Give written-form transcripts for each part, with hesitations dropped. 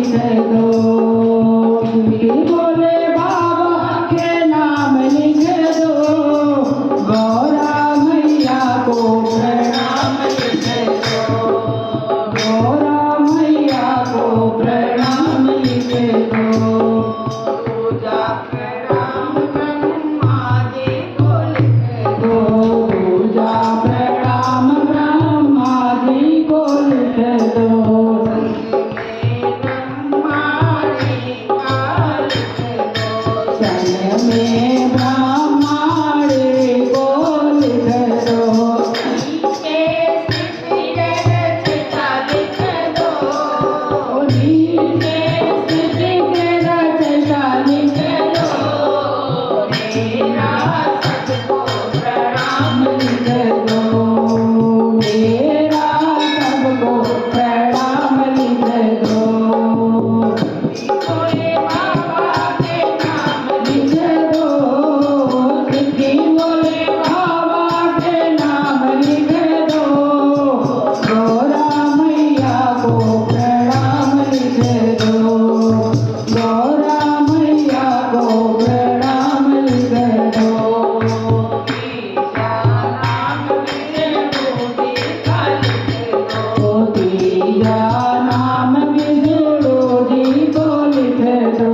लिख दो। बोले बाबा के नाम लिख दो, गौरा मैया को प्रणाम लिख दो, गौरा मैया को प्रणाम लिख दो। पूजा प्रणाम ब्रह्मा जी को लिख दो, पूजा प्रणाम ब्रह्मा जी को लिख दो। संग में ब्रह्माणी को लिख दो, नीचे स्थिति रचना लिख दो, नीचे स्थिति रचना लिख दो। मेरा सबको प्रणाम लिख दो, मेरा सबको प्रणाम लिख दो। बोले बाबा के नाम लिख दो, सिद्धि बोले बाबा के नाम लिख दो, गौरा मैया को प्रणाम लिख दो, गौरा मैया को प्रणाम लिख दो। तीजा नाम विष्णु जी को लिख दो,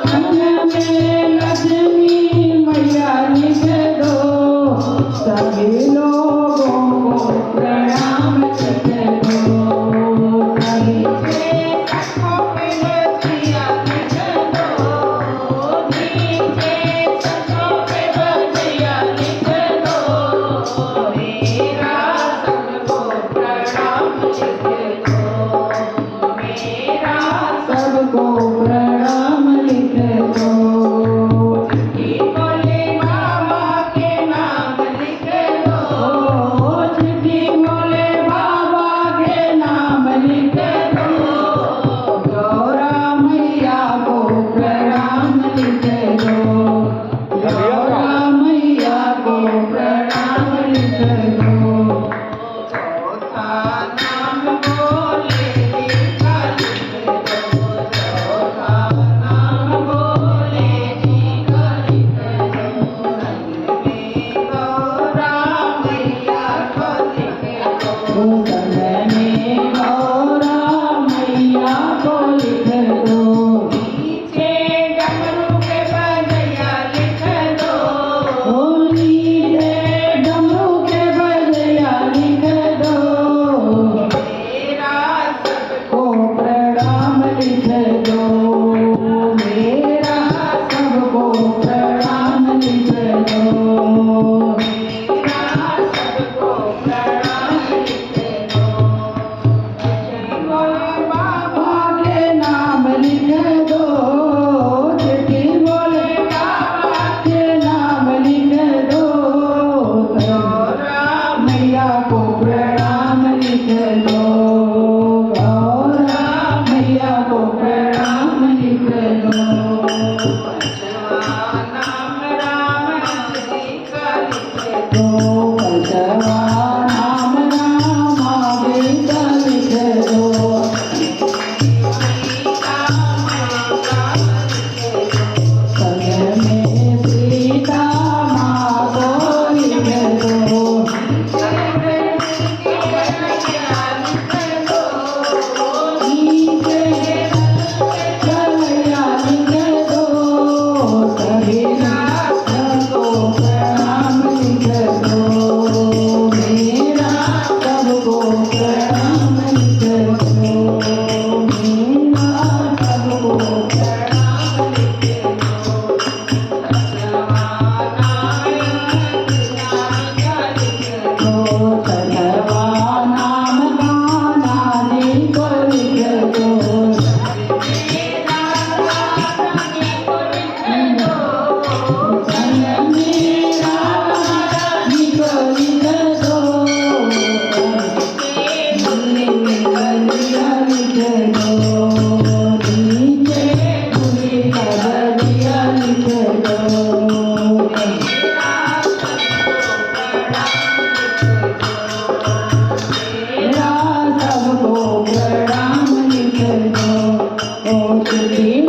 संग में लक्ष्मी मैया लिख दो, सभी लोगों को प्रणाम लिख दो। सबको प्रणाम लिख दो। बोले बाबा के नाम लिख दो, चिट्ठी बोले बाबा के नाम लिख दो, गौरा मैया को प्रणाम लिख दो, गौरा मैया को प्रणाम लिख दो। चौथा नाम बोले जी का लिख दो, चौथा नाम बोले जी का लिख दो, संग में गौरा मैया को लिख दो, संग में गौरा मैया को लिख दो। नीचे डमरू के बजैया लिख दो, नीचे डमरू के बजैया लिख दो, मेरा सबको प्रणाम लिख दो, मेरा सबको प्रणाम लिख दो, मेरा सबको प्रणाम लिख दो। बोले बाबा के नाम लिख दो, चिट्ठी बोले बाबा के नाम लिख दो, गौरा मैया को प्रणाम लिख दो, गौरा मैया को प्रणाम लिख दो। पंचवा नाम राम जी का लिख दो, पंचवा नाम राम जी का लिख दो, संग में सीता माँ को लिख दो, नीचे कन्हैया लिख दो, सभी सबको प्रणाम लिख दो। चिट्ठी